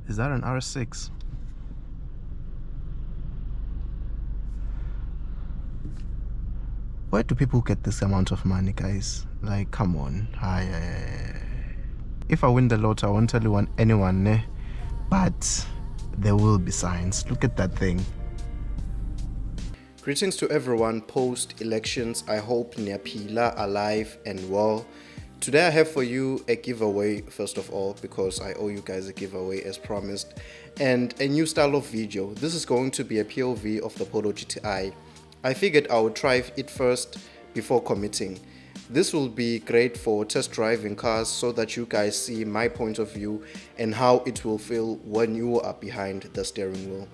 Is that an R6? Where do people get this amount of money, guys? Like, come on. If I win the lotto, I won't tell anyone, but there will be signs. Look at that thing. Greetings to everyone post-elections. I hope Nyapila alive and well. Today I have for you a giveaway, first of all, because I owe you guys a giveaway as promised, and a new style of video. This is going to be a POV of the Polo GTI. I figured I would try it first before committing. This will be great for test driving cars so that you guys see my point of view and how it will feel when you are behind the steering wheel.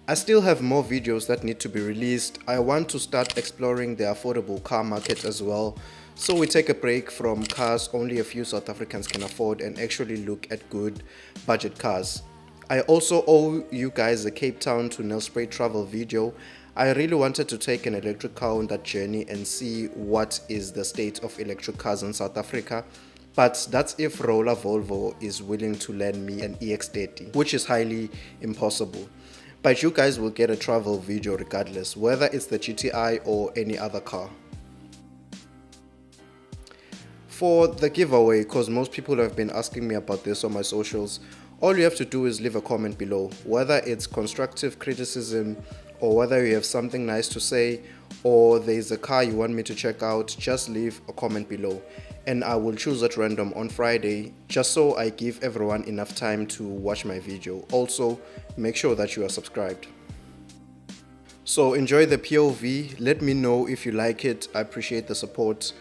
I still have more videos that need to be released. I want to start exploring the affordable car market as well. So we take a break from cars only a few South Africans can afford and actually look at good budget cars. I also owe you guys a Cape Town to Nelspruit travel video. I really wanted to take an electric car on that journey and see what is the state of electric cars in South Africa. But that's if Roller Volvo is willing to lend me an EX30, which is highly impossible. But you guys will get a travel video regardless, whether it's the GTI or any other car. For the giveaway, because most people have been asking me about this on my socials, all you have to do is leave a comment below, whether it's constructive criticism or whether you have something nice to say or there's a car you want me to check out. Just leave a comment below and I will choose at random on Friday, just so I give everyone enough time to watch my video. Also, make sure that you are subscribed. So enjoy the POV, let me know if you like it. I appreciate the support.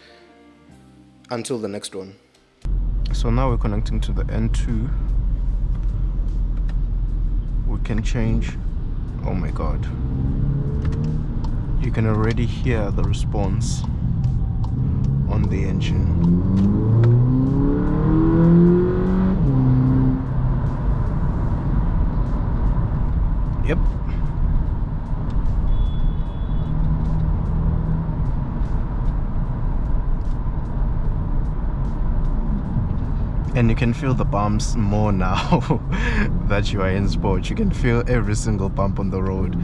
Until the next one. So now we're connecting to the N2. We can change. Oh my god, you can already hear the response on the engine. Yep. And you can feel the bumps more now that you are in sport. You can feel every single bump on the road.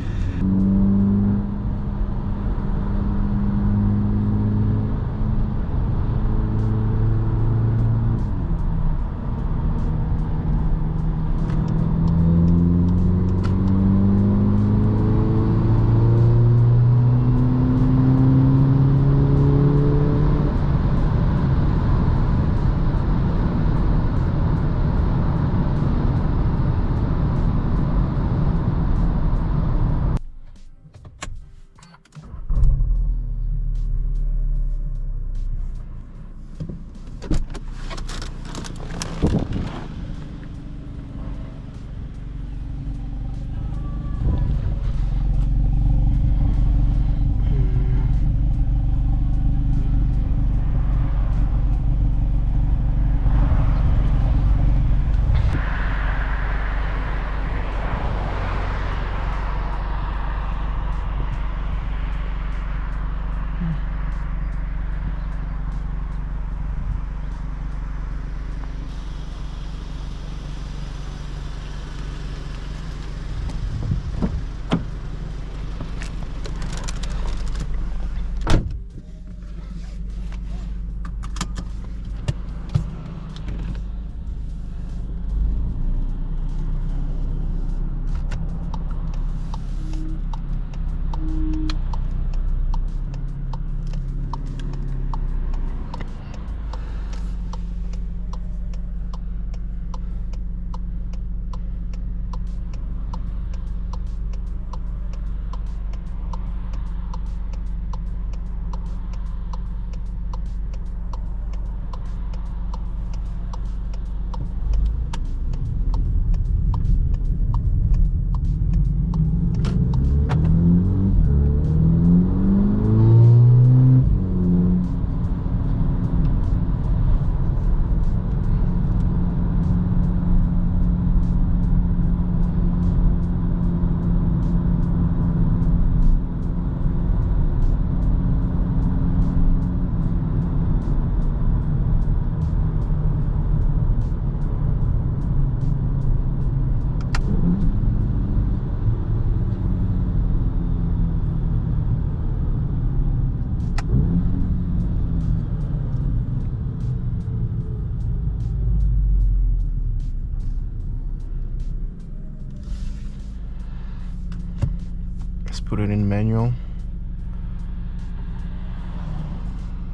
put it in manual.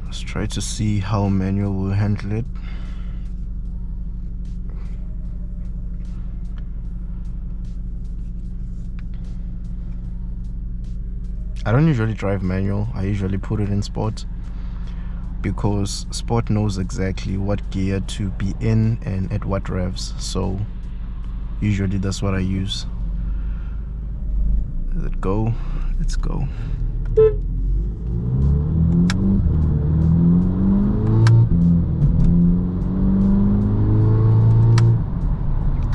Let's try to see how manual will handle it. I don't usually drive manual. I usually put it in sport, because sport knows exactly what gear to be in and at what revs. So usually that's what I use. Let it go. Let's go.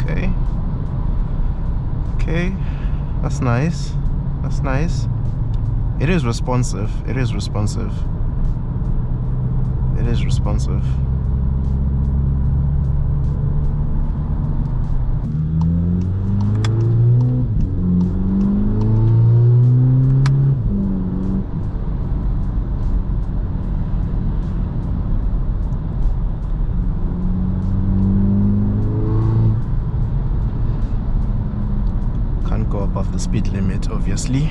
Okay. Okay. That's nice. That's nice. It is responsive. It is responsive. It is responsive. Can't go above the speed limit, obviously.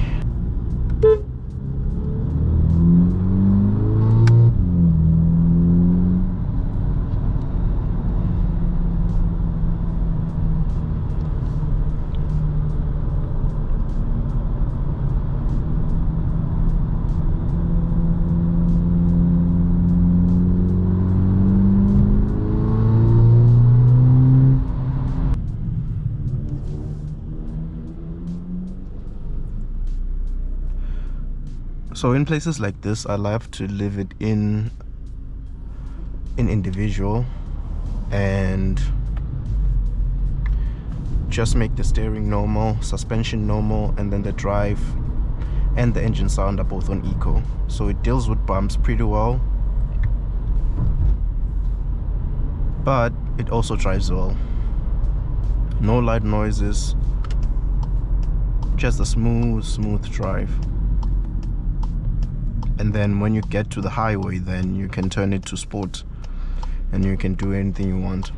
So in places like this, I love to leave it in individual and just make the steering normal, suspension normal, and then the drive and the engine sound are both on eco. So it deals with bumps pretty well, but it also drives well. No loud noises, just a smooth drive. And then when you get to the highway, then you can turn it to sport and you can do anything you want.